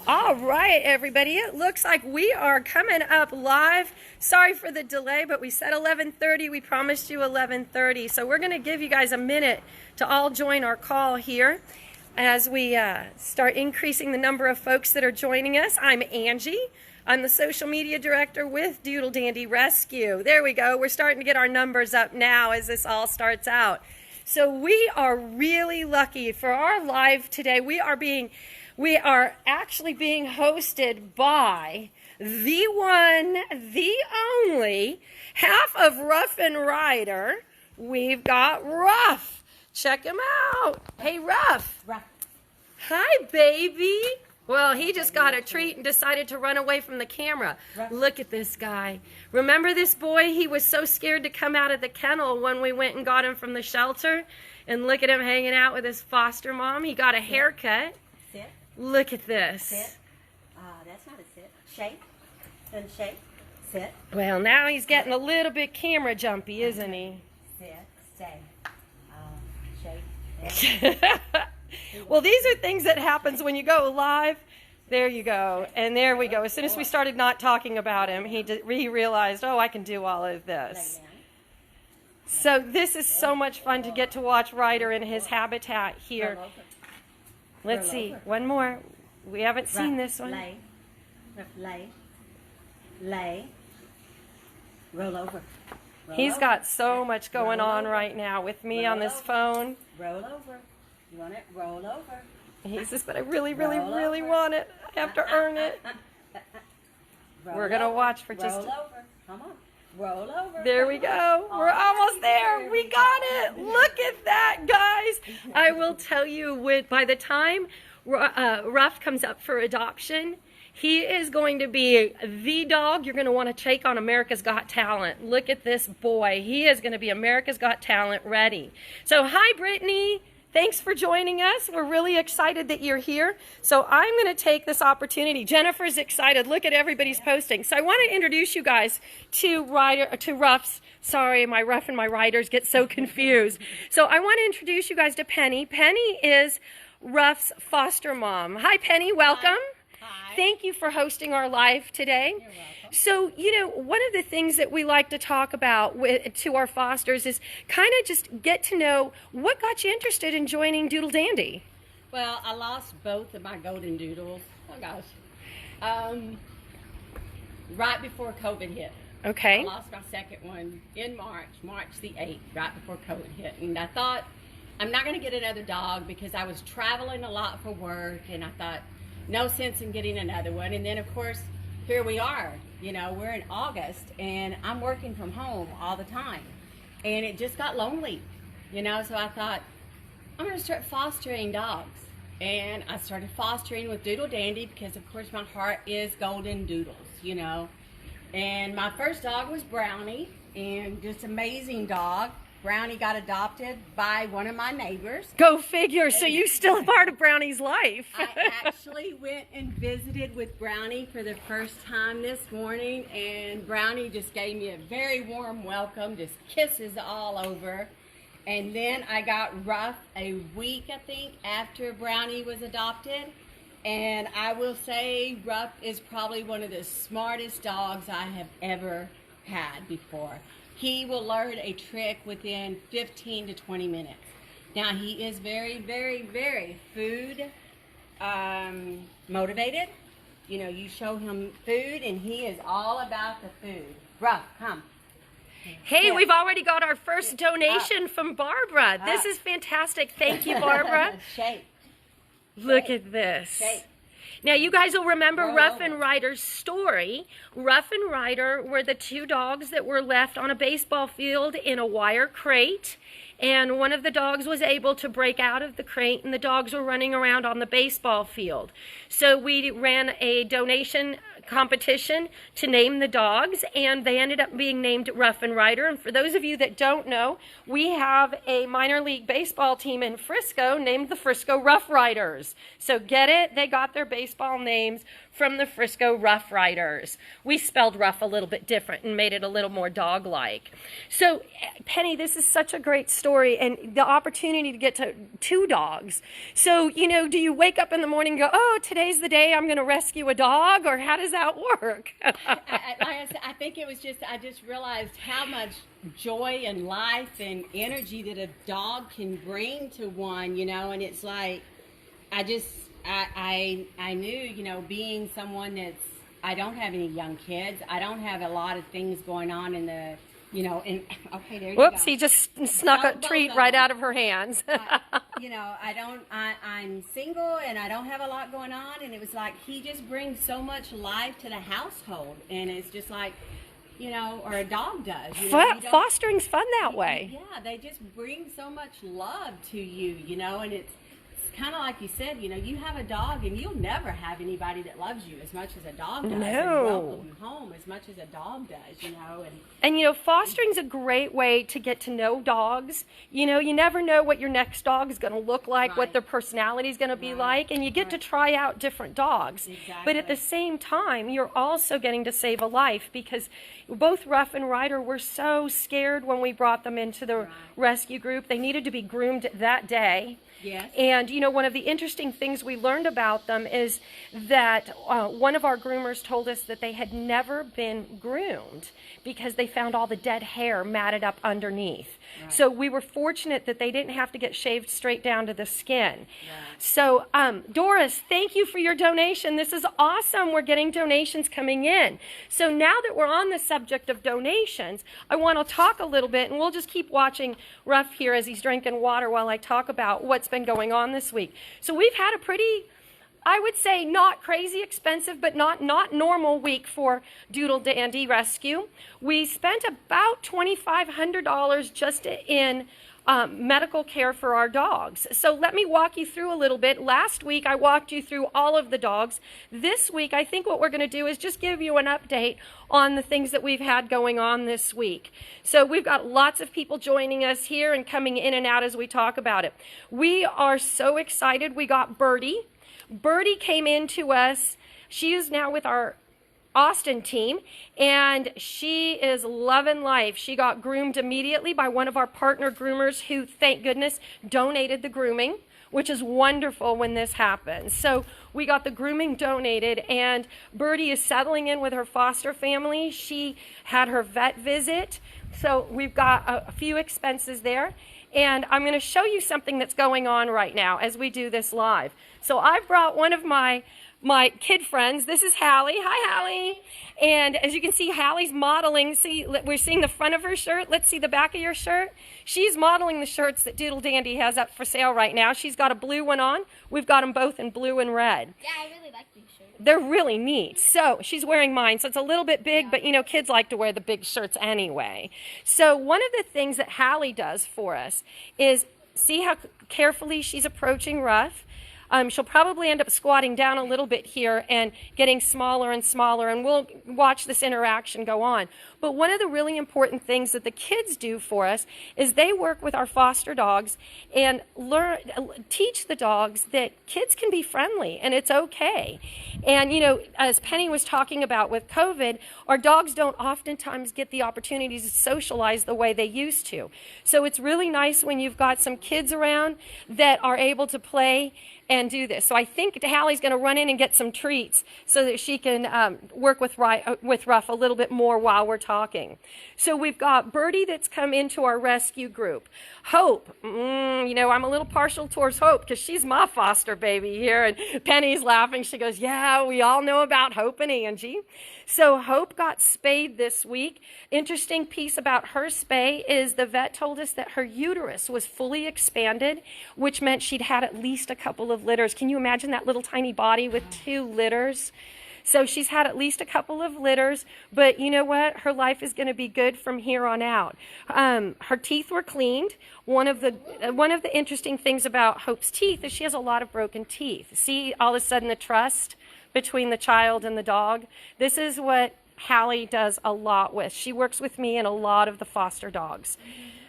All right, everybody. It looks like we are coming up live. Sorry for the delay, but we said 11:30. We promised you 11:30. So we're going to give you guys a minute to all join our call here as we start increasing the number of folks that are joining us. I'm Angie. I'm the social media director with Doodle Dandy Rescue. There we go. We're starting to get our numbers up now as this all starts out. So we are really lucky for our live today. We are actually being hosted by the one, the only, half of Ruff and Ryder. We've got Ruff. Check him out. Hey, Ruff. Ruff. Hi, baby. Well, he just got a treat and decided to run away from the camera. Ruff. Look at this guy. Remember this boy? He was so scared to come out of the kennel when we went and got him from the shelter. And look at him hanging out with his foster mom. He got a haircut. Sit. Look at this. Sit. That's not a sit. Shake. Then shake. Sit. Well, now he's getting a little bit camera jumpy, isn't he? Sit. Stay. Shake. Well, these are things that happens when you go live. There you go. And there we go. As soon as we started not talking about him, he realized, oh, I can do all of this. So this is so much fun to get to watch Ryder in his habitat here. Let's see. One more. We haven't seen this one. Lay. Lay. Lay. Roll over. He's got so much going on right now with me on this phone. Roll over. You want it? Roll over. He says, but I really, really, really want it. I have to earn it. We're going to watch for just... Roll over. Come on. Roll over. There we go. We're almost there. We got it. Look at that, guys. I will tell you, by the time Ruff comes up for adoption, he is going to be the dog you're going to want to take on America's Got Talent. Look at this boy. He is going to be America's Got Talent ready. So, hi, Brittany. Thanks for joining us. We're really excited that you're here. So I'm going to take this opportunity. Jennifer's excited. Look at everybody's posting. So I want to introduce you guys to Ruff's. Sorry, my Ruff and my Ryders get so confused. So I want to introduce you guys to Penny. Penny is Ruff's foster mom. Hi, Penny. Welcome. Hi. Thank you for hosting our live today. You're welcome. So, one of the things that we like to talk about to our fosters is kind of just get to know what got you interested in joining Doodle Dandy. Well, I lost both of my golden doodles. Oh, gosh. Right before COVID hit. Okay. I lost my second one in March the 8th, right before COVID hit. And I thought, I'm not going to get another dog because I was traveling a lot for work. And I thought, no sense in getting another one. And then, of course, here we are. We're in August, and I'm working from home all the time. And it just got lonely, so I thought, I'm going to start fostering dogs. And I started fostering with Doodle Dandy because, of course, my heart is golden doodles, And my first dog was Brownie, and just amazing dog. Brownie got adopted by one of my neighbors. Go figure. So you still a part of Brownie's life. I actually went and visited with Brownie for the first time this morning, and Brownie just gave me a very warm welcome, just kisses all over. And then I got Ruff a week, I think, after Brownie was adopted. And I will say Ruff is probably one of the smartest dogs I have ever had before. He will learn a trick within 15 to 20 minutes. Now, he is very, very, very food motivated. You show him food, and he is all about the food. Ruff, come. Hey, we've already got our first donation from Barbara. This is fantastic. Thank you, Barbara. Shake. Look at this. Shake. Now, you guys will remember Roll Ruff over. and Ryder's story. Ruff and Ryder were the two dogs that were left on a baseball field in a wire crate. And one of the dogs was able to break out of the crate, and the dogs were running around on the baseball field. So we ran a donation competition to name the dogs, and they ended up being named Ruff and Ryder. And for those of you that don't know, we have a minor league baseball team in Frisco named the Frisco Rough Riders. So get it? They got their baseball names from the Frisco Rough Riders. We spelled rough a little bit different and made it a little more dog-like. So, Penny, this is such a great story, and the opportunity to get to 2 dogs. So, you know, do you wake up in the morning and go, oh, today's the day I'm going to rescue a dog, or how does that work? I think it was just, I just realized how much joy and life and energy that a dog can bring to one, you know, and it's like, I knew, you know, being someone I don't have any young kids. I don't have a lot of things going on in the, you know, okay, there you go. Whoops, he just snuck a treat right out of her hands. You know, I'm single and I don't have a lot going on, and it was like, he just brings so much life to the household, and it's just like, you know, or a dog does. You know, fostering's fun that way. Yeah, they just bring so much love to you, you know, and it's kind of like you said, you know, you have a dog and you'll never have anybody that loves you as much as a dog does. No. And welcome you home as much as a dog does, you know. And, you know, fostering's a great way to get to know dogs. You know, you never know what your next dog is going to look like, Right. what their personality is going to be like, and you get to try out different dogs. Exactly. But at the same time, you're also getting to save a life, because both Ruff and Ryder were so scared when we brought them into the rescue group. They needed to be groomed that day. Yes. And, you know, one of the interesting things we learned about them is that one of our groomers told us that they had never been groomed because they found all the dead hair matted up underneath. Right. So we were fortunate that they didn't have to get shaved straight down to the skin. Right. So, Doris, thank you for your donation. This is awesome. We're getting donations coming in. So now that we're on the subject of donations, I want to talk a little bit, and we'll just keep watching Ruff here as he's drinking water while I talk about what's been going on this week. So we've had a pretty, I would say, not crazy expensive, but not normal week for Doodle Dandy Rescue. We spent about $2,500 just in medical care for our dogs. So let me walk you through a little bit. Last week I walked you through all of the dogs. This week I think what we're going to do is just give you an update on the things that we've had going on this week. So we've got lots of people joining us here and coming in and out as we talk about it. We are so excited. We got Birdie. Birdie came in to us. She is now with our Austin team, and she is loving life. She got groomed immediately by one of our partner groomers who, thank goodness, donated the grooming, which is wonderful when this happens. So we got the grooming donated, and Birdie is settling in with her foster family. She had her vet visit, so we've got a few expenses there. And I'm going to show you something that's going on right now as we do this live. So I've brought one of my kid friends. This is Hallie. Hi, Hallie. And as you can see, Hallie's modeling. See, we're seeing the front of her shirt. Let's see the back of your shirt. She's modeling the shirts that Doodle Dandy has up for sale right now. She's got a blue one on. We've got them both in blue and red. Yeah, I really like these shirts. They're really neat. So she's wearing mine, so it's a little bit big, but you know, kids like to wear the big shirts anyway. So one of the things that Hallie does for us is, see how carefully she's approaching Ruff? She'll probably end up squatting down a little bit here and getting smaller and smaller, and we'll watch this interaction go on. But one of the really important things that the kids do for us is they work with our foster dogs and teach the dogs that kids can be friendly and it's okay. And, you know, as Penny was talking about with COVID, our dogs don't oftentimes get the opportunities to socialize the way they used to. So it's really nice when you've got some kids around that are able to play and do this. So I think Hallie's going to run in and get some treats so that she can work with Ruff a little bit more while we're talking. So we've got Birdie that's come into our rescue group. Hope, you know, I'm a little partial towards Hope because she's my foster baby here. And Penny's laughing. She goes, yeah, we all know about Hope and Angie. So Hope got spayed this week. Interesting piece about her spay is the vet told us that her uterus was fully expanded, which meant she'd had at least a couple of litters. Can you imagine that little tiny body with 2 litters? So she's had at least a couple of litters, but you know what? Her life is going to be good from here on out. Her teeth were cleaned. One of the interesting things about Hope's teeth is she has a lot of broken teeth. See all of a sudden the trust between the child and the dog? This is what Hallie does a lot with. She works with me and a lot of the foster dogs.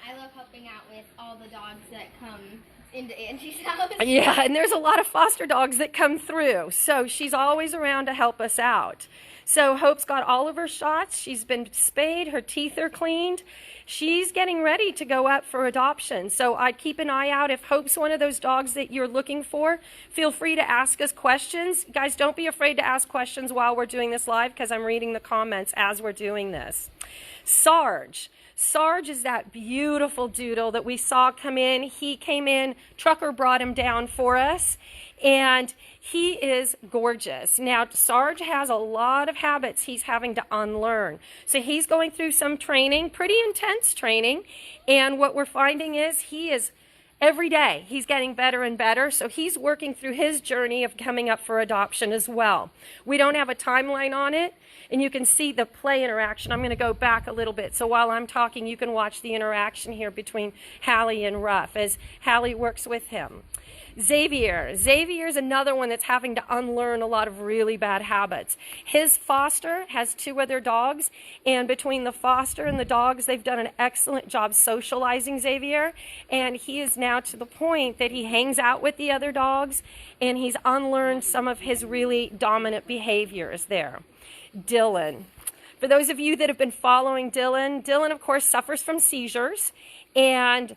I love helping out with all the dogs that come into Angie's house. Yeah, and there's a lot of foster dogs that come through, so she's always around to help us out. So Hope's got all of her shots. She's been spayed. Her teeth are cleaned. She's getting ready to go up for adoption. So I'd keep an eye out. If Hope's one of those dogs that you're looking for, feel free to ask us questions. Guys, don't be afraid to ask questions while we're doing this live, because I'm reading the comments as we're doing this. Sarge. Sarge is that beautiful doodle that we saw come in. He came in, trucker brought him down for us, and he is gorgeous. Now, Sarge has a lot of habits he's having to unlearn. So he's going through some training, pretty intense training, and what we're finding is he is, every day, he's getting better and better, so he's working through his journey of coming up for adoption as well. We don't have a timeline on it, and you can see the play interaction. I'm going to go back a little bit, so while I'm talking, you can watch the interaction here between Hallie and Ruff as Hallie works with him. Xavier. Xavier's another one that's having to unlearn a lot of really bad habits. His foster has 2 other dogs, and between the foster and the dogs, they've done an excellent job socializing Xavier, and he is now to the point that he hangs out with the other dogs, and he's unlearned some of his really dominant behaviors there. Dylan. For those of you that have been following Dylan, Dylan, of course, suffers from seizures, and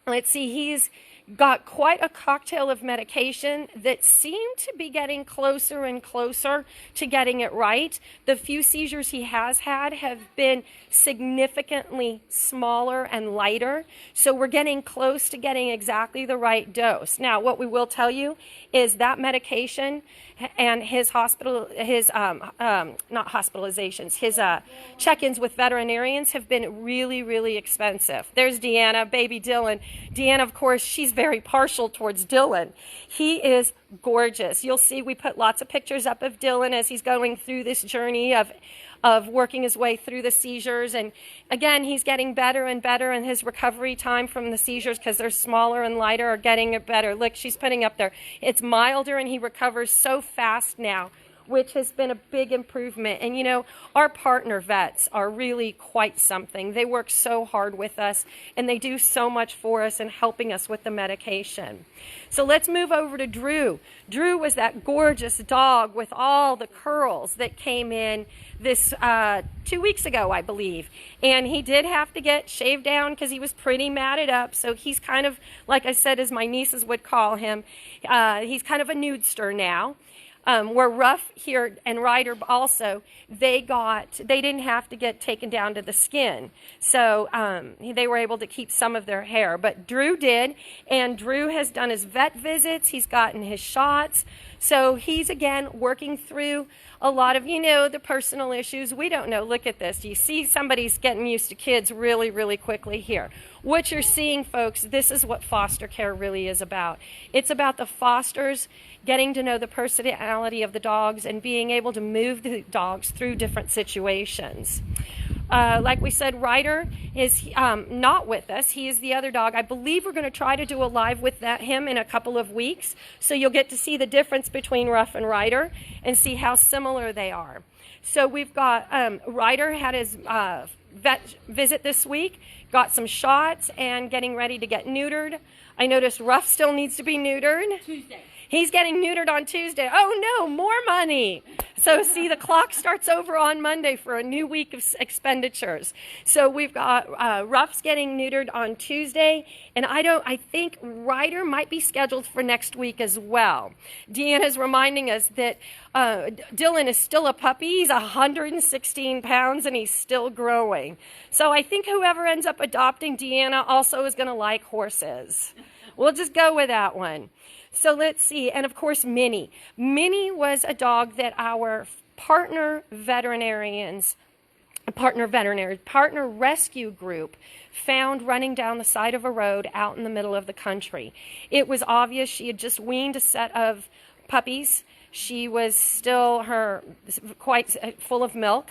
let's see, he's got quite a cocktail of medication that seem to be getting closer and closer to getting it right. The few seizures he has had have been significantly smaller and lighter, so we're getting close to getting exactly the right dose. Now, what we will tell you is that medication and his hospital, not hospitalizations, his check-ins with veterinarians have been really, really expensive. There's Deanna, baby Dylan. Deanna, of course, she's very partial towards Dylan. He is gorgeous. You'll see we put lots of pictures up of Dylan as he's going through this journey of working his way through the seizures. And again, he's getting better and better, and his recovery time from the seizures, because they're smaller and lighter, are getting better. Look, she's putting up there. It's milder, and he recovers so fast now, which has been a big improvement. And you know, our partner vets are really quite something. They work so hard with us, and they do so much for us in helping us with the medication. So let's move over to Drew. Drew was that gorgeous dog with all the curls that came in this 2 weeks ago, I believe. And he did have to get shaved down because he was pretty matted up. So he's kind of, like I said, as my nieces would call him, he's kind of a nudester now. Where Ruff here and Ryder also, they didn't have to get taken down to the skin. So they were able to keep some of their hair. But Drew did, and Drew has done his vet visits. He's gotten his shots. So he's, again, working through a lot of, you know, the personal issues. We don't know. Look at this. You see somebody's getting used to kids really, really quickly here. What you're seeing, folks, this is what foster care really is about. It's about the fosters getting to know the personality of the dogs and being able to move the dogs through different situations. Like we said, Ryder is not with us. He is the other dog. I believe we're going to try to do a live with him in a couple of weeks, so you'll get to see the difference between Ruff and Ryder and see how similar they are. So we've got Ryder had his vet visit this week, got some shots, and getting ready to get neutered. I noticed Ruff still needs to be neutered. Tuesday. He's getting neutered on Tuesday. Oh no, more money. So see, the clock starts over on Monday for a new week of expenditures. So we've got Ruff's getting neutered on Tuesday, and I think Ryder might be scheduled for next week as well. Deanna's reminding us that Dylan is still a puppy. He's 116 pounds and he's still growing. So I think whoever ends up adopting Deanna also is going to like horses. We'll just go with that one. So let's see, and of course Minnie. Minnie was a dog that our partner rescue group found running down the side of a road out in the middle of the country. It was obvious she had just weaned a set of puppies. She was still quite full of milk,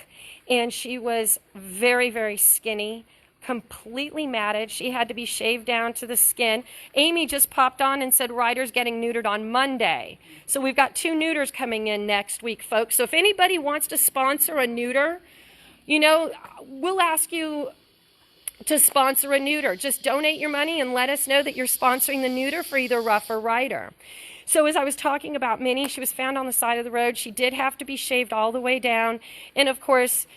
and she was very, very skinny, completely matted. She had to be shaved down to the skin. Amy just popped on and said Ryder's getting neutered on Monday. So we've got 2 neuters coming in next week, folks. So if anybody wants to sponsor a neuter, you know, we'll ask you to sponsor a neuter. Just donate your money and let us know that you're sponsoring the neuter for either Ruff or Ryder. So as I was talking about Minnie, she was found on the side of the road. She did have to be shaved all the way down. And of course,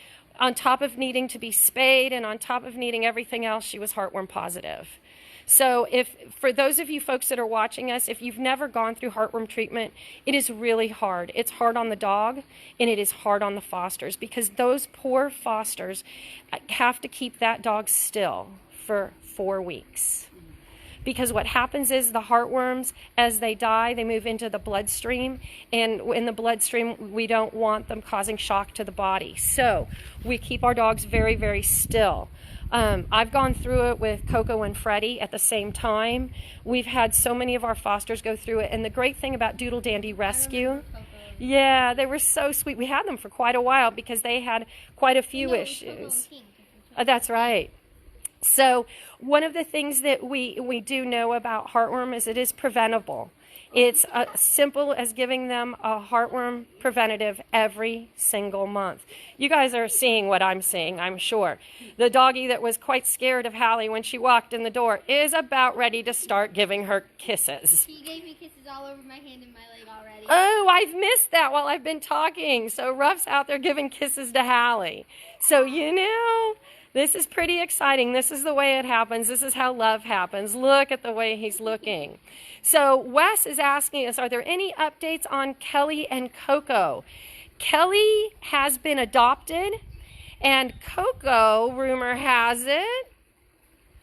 on top of needing to be spayed and on top of needing everything else, she was heartworm positive. So for those of you folks that are watching us, if you've never gone through heartworm treatment, it is really hard. It's hard on the dog and it is hard on the fosters because those poor fosters have to keep that dog still for 4 weeks. Because what happens is the heartworms, as they die, they move into the bloodstream. And in the bloodstream, we don't want them causing shock to the body. So we keep our dogs very, very still. I've gone through it with Coco and Freddie at the same time. We've had so many of our fosters go through it. And the great thing about Doodle Dandy Rescue, yeah, they were so sweet. We had them for quite a while because they had quite a few issues. That's right. So one of the things that we do know about heartworm is it is preventable. It's as simple as giving them a heartworm preventative every single month. You guys are seeing what I'm seeing, I'm sure. The doggie that was quite scared of Hallie when she walked in the door is about ready to start giving her kisses. He gave me kisses all over my hand and my leg already. Oh, I've missed that while I've been talking. So Ruff's out there giving kisses to Hallie. So, you know, this is pretty exciting. This is the way it happens. This is how love happens. Look at the way he's looking. So Wes is asking us, are there any updates on Kelly and Coco? Kelly has been adopted, and Coco, rumor has it,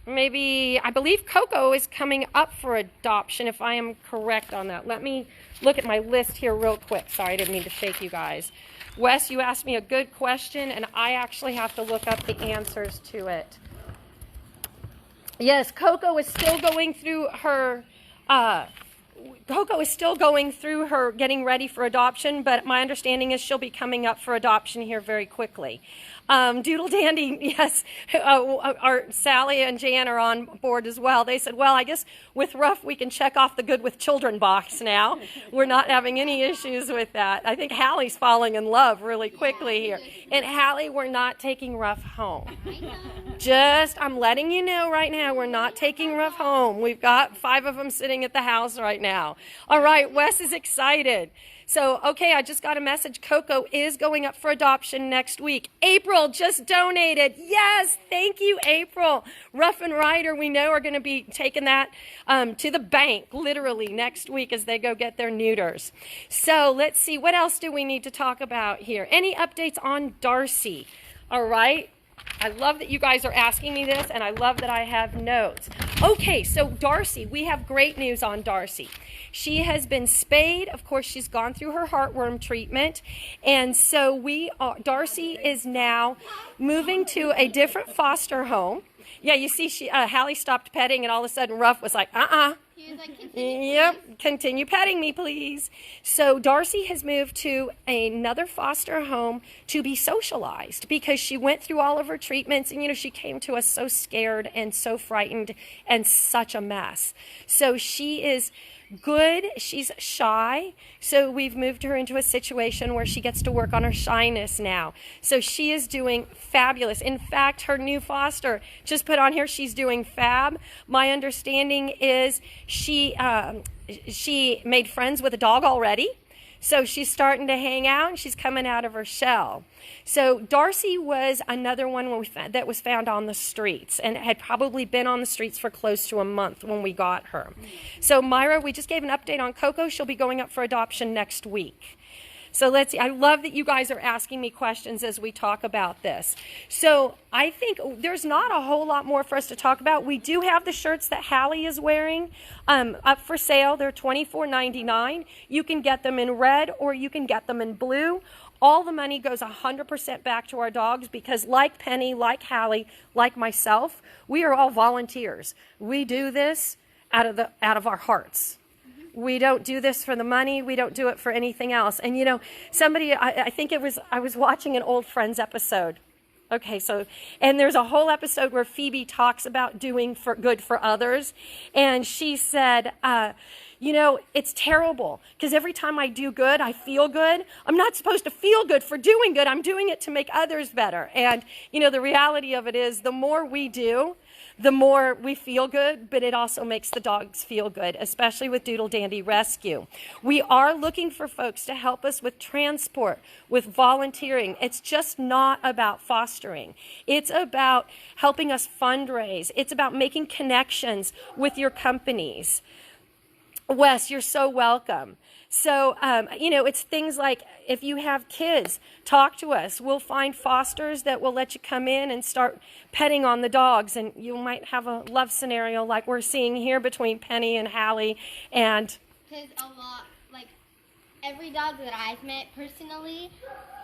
maybe, I believe Coco is coming up for adoption, if I am correct on that. Let me look at my list here real quick. Sorry, I didn't mean to shake you guys. Wes, you asked me a good question, and I actually have to look up the answers to it. Yes, Coco is still going through her getting ready for adoption, but my understanding is she'll be coming up for adoption here very quickly. Doodle Dandy, yes, our Sally and Jan are on board as well. They said, well, I guess with Ruff we can check off the good with children box now. We're not having any issues with that. I think Hallie's falling in love really quickly here. And Hallie, we're not taking Ruff home. I'm letting you know right now, we're not taking Ruff home. We've got 5 of them sitting at the house right now. All right, Wes is excited. So, okay, I just got a message. Coco is going up for adoption next week. April just donated. Yes, thank you, April. Ruff and Ryder, we know, are going to be taking that to the bank, literally, next week as they go get their neuters. So, let's see. What else do we need to talk about here? Any updates on Darcy? All right. I love that you guys are asking me this, and I love that I have notes. Okay, so Darcy, we have great news on Darcy. She has been spayed. Of course, she's gone through her heartworm treatment, and so Darcy is now moving to a different foster home. Yeah, you see, Hallie stopped petting, and all of a sudden Ruff was like, He was like, continue, Yep, continue petting me, please. So Darcy has moved to another foster home to be socialized because she went through all of her treatments, and, you know, she came to us so scared and so frightened and such a mess. So she is good. She's shy. So we've moved her into a situation where she gets to work on her shyness now. So she is doing fabulous. In fact, her new foster just put on here, she's doing fab. My understanding is she made friends with a dog already. So she's starting to hang out, and she's coming out of her shell. So Darcy was another one that was found on the streets and had probably been on the streets for close to a month when we got her. So Myra, we just gave an update on Coco. She'll be going up for adoption next week. So let's see. I love that you guys are asking me questions as we talk about this. So I think there's not a whole lot more for us to talk about. We do have the shirts that Hallie is wearing up for sale. They're $24.99. You can get them in red or you can get them in blue. All the money goes 100% back to our dogs because, like Penny, like Hallie, like myself, we are all volunteers. We do this out of our hearts. We don't do this for the money. We don't do it for anything else. And, you know, I was watching an old Friends episode. Okay, so, and there's a whole episode where Phoebe talks about doing good for others. And she said, you know, it's terrible because every time I do good, I feel good. I'm not supposed to feel good for doing good. I'm doing it to make others better. And, you know, the reality of it is the more we do, the more we feel good, but it also makes the dogs feel good, especially with Doodle Dandy Rescue. We are looking for folks to help us with transport, with volunteering. It's just not about fostering. It's about helping us fundraise. It's about making connections with your companies. Wes, you're so welcome. So, it's things like if you have kids, talk to us. We'll find fosters that will let you come in and start petting on the dogs. And you might have a love scenario like we're seeing here between Penny and Hallie. And Because every dog that I've met personally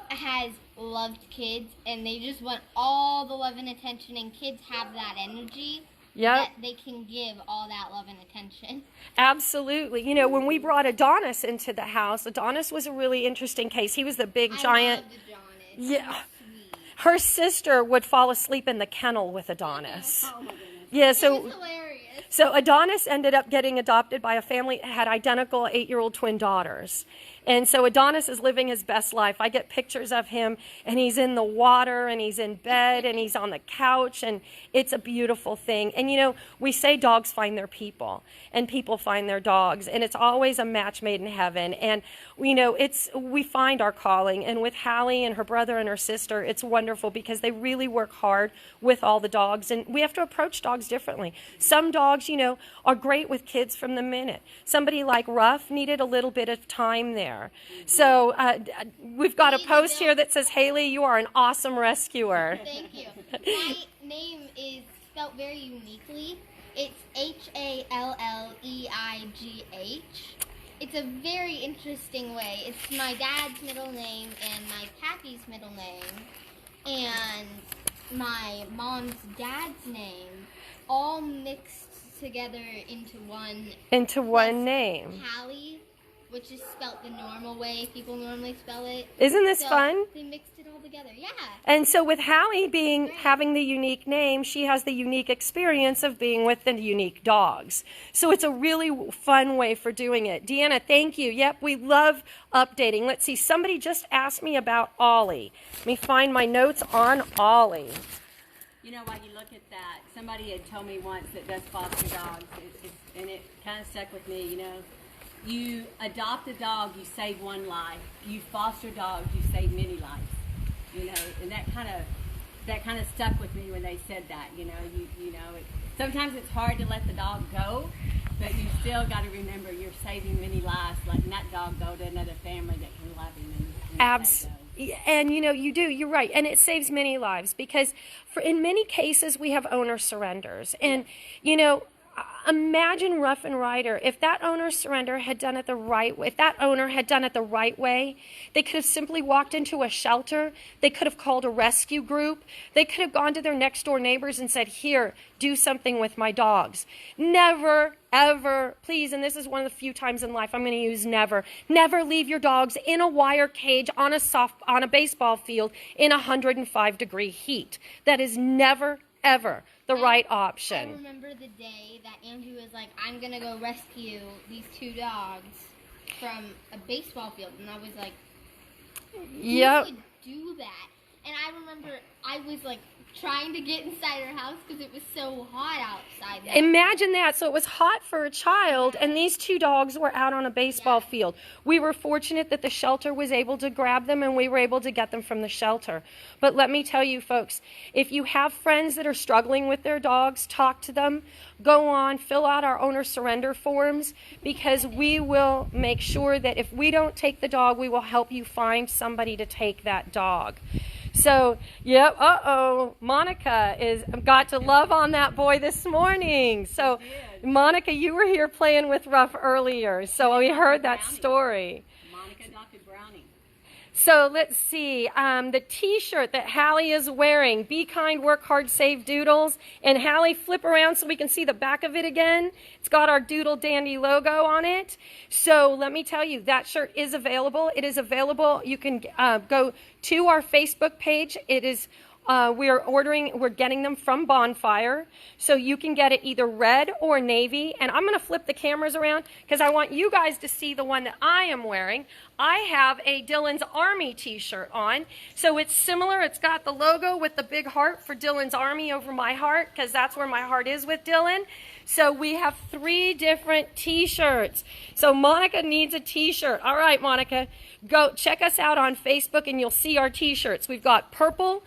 has loved kids, and they just want all the love and attention, and kids have that energy. Yep. That they can give all that love and attention. Absolutely. When we brought Adonis into the house, Adonis was a really interesting case. He was the big giant. I loved Adonis. Yeah. Sweet. Her sister would fall asleep in the kennel with Adonis. Oh, my goodness. Yeah, It was hilarious. So Adonis ended up getting adopted by a family that had identical 8-year-old twin daughters. And so Adonis is living his best life. I get pictures of him, and he's in the water, and he's in bed, and he's on the couch, and it's a beautiful thing. And, we say dogs find their people, and people find their dogs, and it's always a match made in heaven. And, we find our calling. And with Hallie and her brother and her sister, it's wonderful because they really work hard with all the dogs, and we have to approach dogs differently. Some dogs, are great with kids from the minute. Somebody like RUFF needed a little bit of time there. So we've got a post here that says, Haley, you are an awesome rescuer. Thank you. My name is spelled very uniquely. It's Halleigh. It's a very interesting way. It's my dad's middle name and my pappy's middle name and my mom's dad's name, all mixed together into one. Into one name. Hallie, which is spelled the normal way people normally spell it. Isn't this fun? They mixed it all together, yeah. And so with Hallie having the unique name, she has the unique experience of being with the unique dogs. So it's a really fun way for doing it. Deanna, thank you. Yep, we love updating. Let's see, somebody just asked me about Ollie. Let me find my notes on Ollie. While you look at that, somebody had told me once that does foster dogs, and it kind of stuck with me, You adopt a dog, you save one life. You foster dogs, you save many lives. And that kind of stuck with me when they said that. Sometimes it's hard to let the dog go, but you still got to remember you're saving many lives, letting that dog go to another family that can love him. Absolutely. And you do, you're right. And it saves many lives because in many cases we have owner surrenders. And, imagine Rough and Rider. If that owner surrender had done it the right way, if that owner had done it the right way, they could have simply walked into a shelter. They could have called a rescue group. They could have gone to their next door neighbors and said, here, do something with my dogs. Never, ever, please, and this is one of the few times in life I'm going to use never leave your dogs in a wire cage on a baseball field in 105-degree heat. That is never, ever the right option. I remember the day that Andrew was like, I'm going to go rescue these 2 dogs from a baseball field. And I was like, yep. Who would do that? And I remember I was like trying to get inside our house because it was so hot outside. Imagine that. So it was hot for a child, and these 2 dogs were out on a baseball field. We were fortunate that the shelter was able to grab them, and we were able to get them from the shelter. But let me tell you, folks, if you have friends that are struggling with their dogs, talk to them. Go on, fill out our owner surrender forms, because we will make sure that if we don't take the dog, we will help you find somebody to take that dog. So, yep, Monica got to love on that boy this morning. So, Monica, you were here playing with Ruff earlier, so we heard that story. Monica adopted Brownie. So let's see, the t-shirt that Hallie is wearing, Be Kind, Work Hard, Save Doodles. And Hallie, flip around so we can see the back of it again. It's got our Doodle Dandy logo on it. So let me tell you, that shirt is available. It is available. You can go to our Facebook page. It is We're getting them from Bonfire. So you can get it either red or navy. And I'm going to flip the cameras around because I want you guys to see the one that I am wearing. I have a Dylan's Army t-shirt on. So it's similar. It's got the logo with the big heart for Dylan's Army over my heart because that's where my heart is with Dylan. So we have 3 different t-shirts. So Monica needs a t-shirt. All right, Monica, go check us out on Facebook and you'll see our t-shirts. We've got purple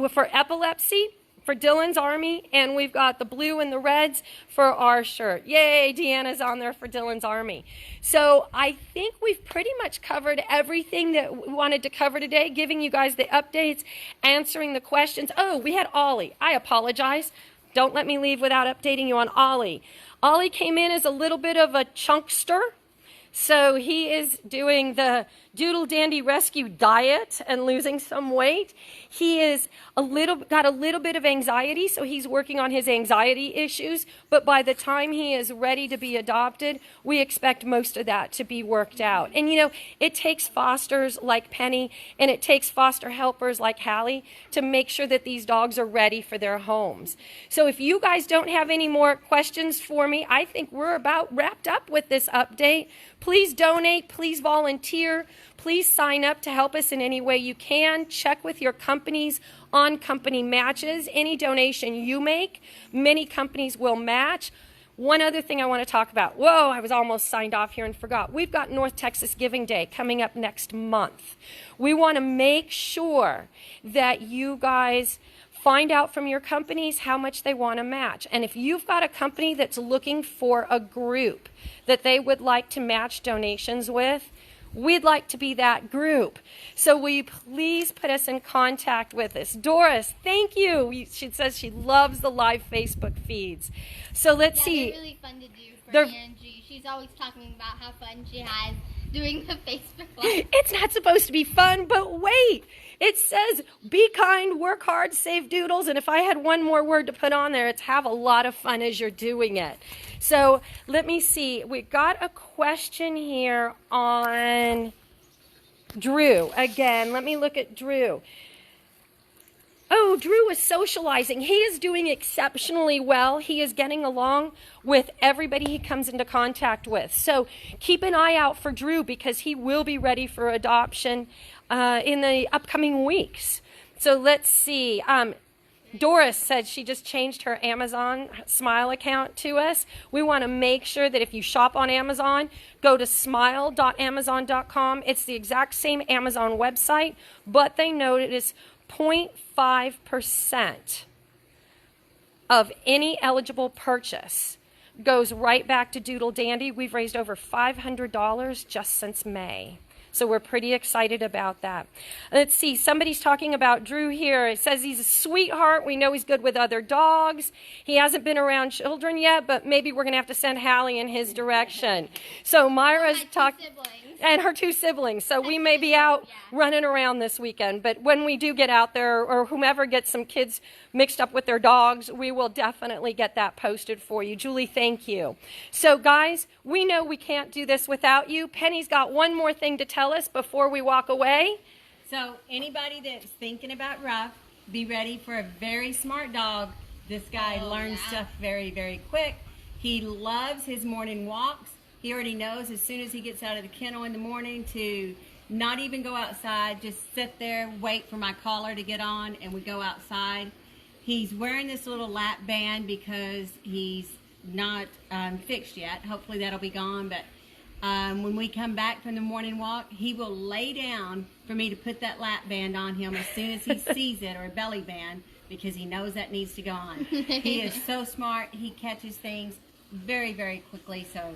for epilepsy for Dylan's Army, and we've got the blue and the reds for our shirt. Yay, Deanna's on there for Dylan's Army. So I think we've pretty much covered everything that we wanted to cover today, giving you guys the updates, answering the questions. Oh, we had Ollie. I apologize. Don't let me leave without updating you on Ollie. Ollie came in as a little bit of a chunkster. So he is doing the Doodle Dandy Rescue diet and losing some weight. He is got a little bit of anxiety, so he's working on his anxiety issues. But by the time he is ready to be adopted, we expect most of that to be worked out. And you know, it takes fosters like Penny, and it takes foster helpers like Hallie to make sure that these dogs are ready for their homes. So if you guys don't have any more questions for me, I think we're about wrapped up with this update. Please donate, please volunteer, please sign up to help us in any way you can. Check with your companies on company matches. Any donation you make, many companies will match. One other thing I want to talk about. Whoa, I was almost signed off here and forgot. We've got North Texas Giving Day coming up next month. We want to make sure that you guys find out from your companies how much they want to match. And if you've got a company that's looking for a group that they would like to match donations with, we'd like to be that group. So will you please put us in contact with us? Doris, thank you. She says she loves the live Facebook feeds. So let's see. They're really fun to do for Angie. She's always talking about how fun she has doing the Facebook Live. It's not supposed to be fun, but wait. It says, be kind, work hard, save doodles. And if I had one more word to put on there, it's have a lot of fun as you're doing it. So let me see. We got a question here on Drew. Again, let me look at Drew. Oh, Drew is socializing. He is doing exceptionally well. He is getting along with everybody he comes into contact with. So keep an eye out for Drew because he will be ready for adoption in the upcoming weeks. So let's see. Doris said she just changed her Amazon Smile account to us. We want to make sure that if you shop on Amazon, go to smile.amazon.com. It's the exact same Amazon website, but they note it is 0.5% of any eligible purchase goes right back to Doodle Dandy. We've raised over $500 just since May. So we're pretty excited about that. Let's see, somebody's talking about Drew here. It says he's a sweetheart. We know he's good with other dogs. He hasn't been around children yet, but maybe we're going to have to send Hallie in his direction. So Myra's talking, and her 2 siblings. So we may be out running around this weekend. But when we do get out there, or whomever gets some kids mixed up with their dogs, we will definitely get that posted for you. Julie, thank you. So guys, we know we can't do this without you. Penny's got one more thing to tell us before we walk away. So anybody that's thinking about RUFF, be ready for a very smart dog. This guy learns stuff very, very quick. He loves his morning walks. He already knows as soon as he gets out of the kennel in the morning to not even go outside, just sit there, wait for my collar to get on, and we go outside. He's wearing this little lap band because he's not fixed yet. Hopefully that'll be gone, but when we come back from the morning walk, he will lay down for me to put that lap band on him as soon as he sees it, or a belly band, because he knows that needs to go on. He is so smart. He catches things very, very quickly, so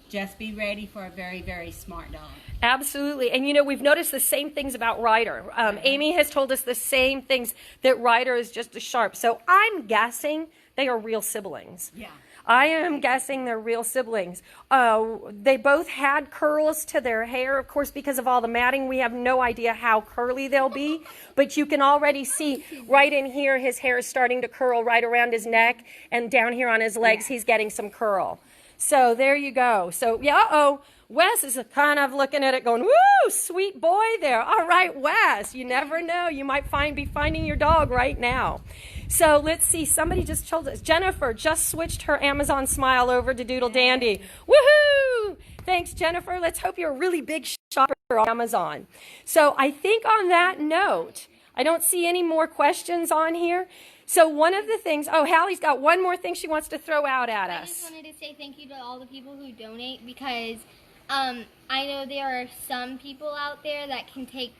just be ready for a very, very smart dog. Absolutely. And, you know, we've noticed the same things about Ryder. Amy has told us the same things, that Ryder is just as sharp. So I'm guessing they are real siblings. Yeah. I am guessing they're real siblings. They both had curls to their hair. Of course, because of all the matting, we have no idea how curly they'll be. But you can already see right in here, his hair is starting to curl right around his neck. And down here on his legs, he's getting some curl. So there you go. So, yeah, Wes is kind of looking at it going, woo, sweet boy there. All right, Wes, you never know. You might be finding your dog right now. So let's see. Somebody just told us. Jennifer just switched her Amazon Smile over to Doodle Dandy. Woohoo! Thanks, Jennifer. Let's hope you're a really big shopper on Amazon. So I think on that note, I don't see any more questions on here. So one of the things, oh, Hallie's got one more thing she wants to throw out at us. I just wanted to say thank you to all the people who donate, because I know there are some people out there that can take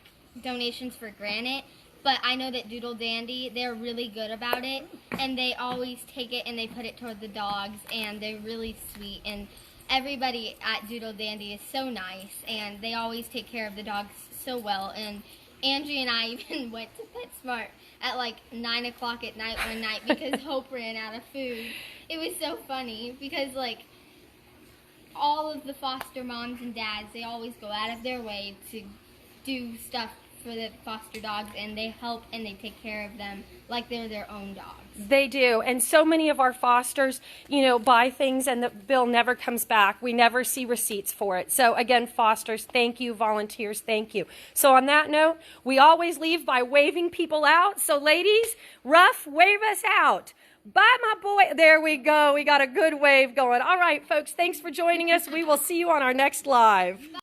donations for granted, but I know that Doodle Dandy, they're really good about it, and they always take it and they put it toward the dogs, and they're really sweet, and everybody at Doodle Dandy is so nice, and they always take care of the dogs so well. And Angie and I even went to PetSmart at like 9 o'clock at night one night because Hope ran out of food. It was so funny because like all of the foster moms and dads, they always go out of their way to do stuff for the foster dogs, and they help and they take care of them like they're their own dogs. They do. And so many of our fosters, you know, buy things and the bill never comes back. We never see receipts for it. So again, fosters, thank you. Volunteers, thank you. So on that note, we always leave by waving people out. So ladies, Ruff, wave us out. Bye, my boy. There we go. We got a good wave going. All right, folks, thanks for joining us. We will see you on our next live.